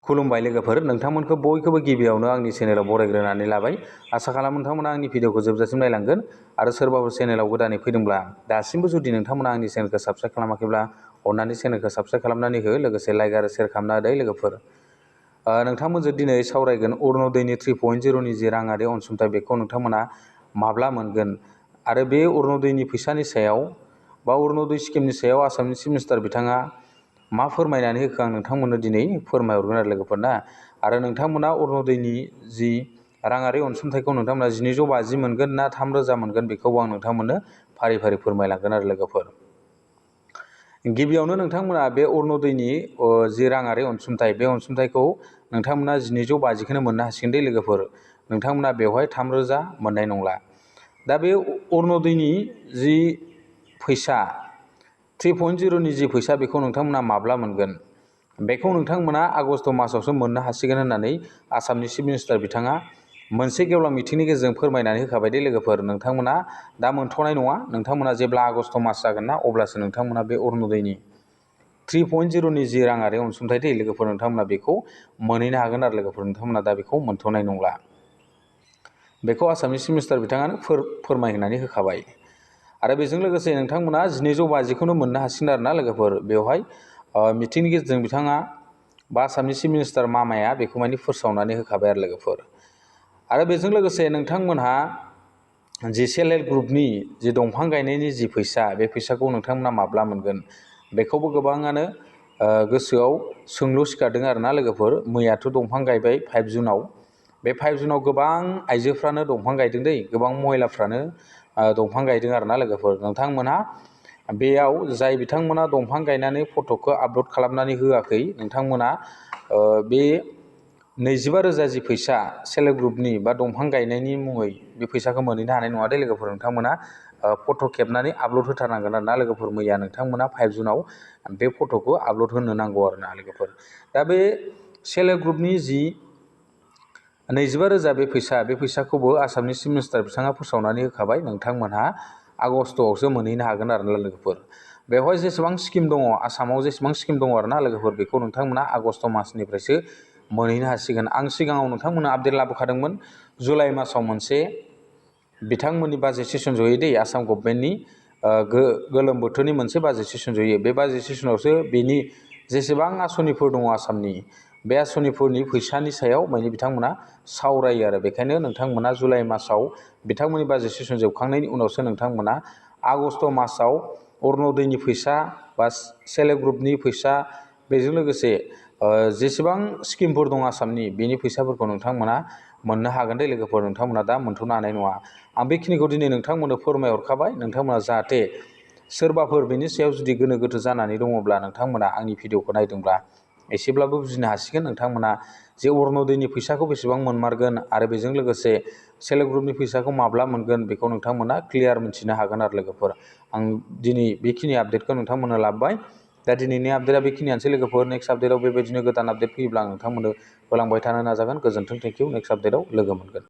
खुलुमबाय लोगोफोर, नोंथांमोनखौ बयखौबो गिबियावनो आंनि चेनेलाव बरायग्रोनानै लाबाय। आसा खालामो नोंथांमोना आंनि भिडिअखौ जोबजासिम नायलांगोन आरो सोरबाफोर चेनेलाव गोदानै फैदोंब्ला दासिमबो जुदि नोंथांमोना आंनि चेनेलखौ साबस्क्राइब खालामाखैब्ला अन्नानै चेनेलखौ साबस्क्राइब खालामनानै हो, लोगोसे लाइक आरो शेयार खालामना होदो लोगोफोर। नोंथांमोनजों दिनै सावरायगोन अरुण'दयनि 3.0नि जि राङारि अनसुंथाइ बेखौ नोंथांमोना माब्ला मोनगोन आरो बे अरुण'दयनि फैसानि सायाव बा अरुण'दय स्किमनि सायाव आसामनि चिफ मिनिस्टार बिथाङा मा फोरमायनानै होखो आं नोंथांमोननो दिनै फोरमायहरगोन आरो लोगोफोरना। आरो नोंथांमोना अरुण'दयनि जि राङारि अनसुंथाइखौ नोंथांमोना 1250 मोनगोन ना 3000 मोनगोन बेखौबो आं नोंथांमोननो फारि फारि फोरमायलांगोन आरो लोगोफोर। गिबियावनो नोंथांमोना बे अरुण'दयनि जि राङारि अनसुंथाइ बे अनसुंथाइखौ नोंथांमोना 1250खौनो मोननो हासिगोन दे लोगोफोर। नोंथांमोना बेवहाय 3000 मोननाय नंला। दा बे अरुण'दयनि जि फैसा 3.0नि जि फैसा बेखौ नोंथांमोना माब्ला मोनगोन बेखौ नोंथांमोना आगस्ट मासावसो मोननो हासिगोन होननानै आसामनि चिफ मिनिस्टार बिथाङा मोनसे गेवलां मिटिंनि गेजेरजों फोरमायनानै होखाबाय दे लोगोफोर। नोंथांमोना दा मोनथ'नाय नङा, नोंथांमोना जेब्ला आगस्ट मास जागोन ना अब्लासो नोंथांमोना बे अरुण'दयनि 3.0नि जि राङारि अनसुंथाइ दे लोगोफोर नोंथांमोना बेखौ मोनहैनो हागोन आरो लोगोफोर। नोंथांमोना दा बेखौ मोनथ'नाय नंला, बेखौ आसामनि चिफ मिनिस्टार बिथाङानो फोरमायनानै होखाबाय। आरो बेजों लोगोसे नोंथांमोना 1250खौनो मोननो हासिगोन आरो ना लोगोफोर। बेवहाय मिटिंनि गेजेरजों बिथाङा बा आसामनि चिफ मिनिस्टार मामाया बेखौ माने फोसावनानै होखाबाय आरो लोगोफोर। आरो बेजों लोगोसे नोंथांमोनहा जि सेल्फ हेल्प ग्रुपनि जि दंफां गायनायनि जि फैसा बे फैसाखौ नोंथांमोना माब्ला मोनगोन बेखौबो गोबाङानो गोसोआव सोंलु सिखारदों आरो ना लोगोफोर। मैयाथ' दंफां गायबाय 5 जुनाव। बे 5 जुनाव गोबां आइजोफ्रानो दंफां गायदों दै, गोबां महिलाफ्रानो दंफां गायदों आरो ना लोगोफोर। नोंथांमोनहा बेयाव जाय बिथांमोना दंफां गायनानै फट'खौ आपल'ड खालामनानै होआखै नोंथांमोना बे 25,000 जि फैसा सेल्फ हेल्प ग्रुपनि बा दंफां गायनायनि मुङै बे फैसाखौ मोनहैनो हानाय नङा दे लोगोफोर। नोंथांमोना फट' खेबनानै आपल'ड होथारनांगोन आरो ना लोगोफोर। मैया नोंथांमोना 5 जुनाव बे फट'खौ आपल'ड होनो नांगौ आरो ना लोगोफोर। दा बे सेल्फ हेल्प ग्रुपनि जि 25,000 बे फैसाखौबो आसामनि चिफ मिनिस्टार बिथाङा फोसावनानै होखाबाय। नोंथांमोनहा आगस्टआवसो मोनहैनो हागोन आरो ना लोगोफोर। बेवहाय जेसेबां स्किम दङ, आसामाव जेसेबां स्किम दङ आरो ना लोगोफोर, बेखौ नोंथांमोना आगस्ट मासनिफ्रायसो मोनहैनो हासिगोन। आं सिगाङाव नोंथांमोना आपडेट लाबोखादोंमोन, जुलाइ मासाव मोनसे बिथांमोननि बाजेट सेसन जयो दै, आसाम गभर्नमेन्टनि गोलोम बोथोरनि मोनसे बाजेट सेसन जयो। बे बाजेट सेसनावसो बेनि जेसेबां आसनिफोर दङ आसामनि, बे आसनिफोरनि फैसानि सायाव माने बिथांमोना सावरायो आरो। बेखायनो नोंथांमोना जुलाइ मासाव बिथांमोननि बाजेट सेसन जोबखांनायनि उनावसो नोंथांमोना आगस्ट मासाव अरुण'दयनि फैसा बा सेल्फ हेल्प ग्रुपनि फैसा, बेजों लोगोसे जेसेबां स्किमफोर दं आसामनि बेनि फैसाफोरखौ नोंथांमोना मोननो हागोन दे लोगोफोर। नोंथांमोना दा मोनथ'नो हानाय नङा। आं बेखिनिखौ दिनै नोंथांमोननो फोरमायहरखाबाय। नोंथांमोना जाहाथे सोरबाफोर बेनि सायाव जुदि गोनो गोथो जानानै दङब्ला नोंथांमोना आंनि भिडिअखौ नायदोंब्ला एसेब्लाबो बुजिनो हासिगोन। नोंथांमोना जे अरुण'दयनि फैसाखौ बेसेबां मोनमारगोन आरो बेजों लोगोसे सेल्फ हेल्प ग्रुपनि फैसाखौ माब्ला मोनगोन बेखौ नोंथांमोना क्लियार मिथिनो हागोन आरो लोगोफोर। आं दिनै बेखिनि आपडेटखौ नोंथांमोननो लाबोबाय। दा दिनैनि आपडेटआ बेखिनियानोसै लोगोफोर। नेक्स्ट आपडेटआव बेबायदिनो गोदान आपडेट फैयोब्ला आं नोंथांमोननो होलांबाय थानो नाजागोन। गोजोन्थों, थेंक इउ। नेक्स्ट आपडेटआव लोगो मोनगोन।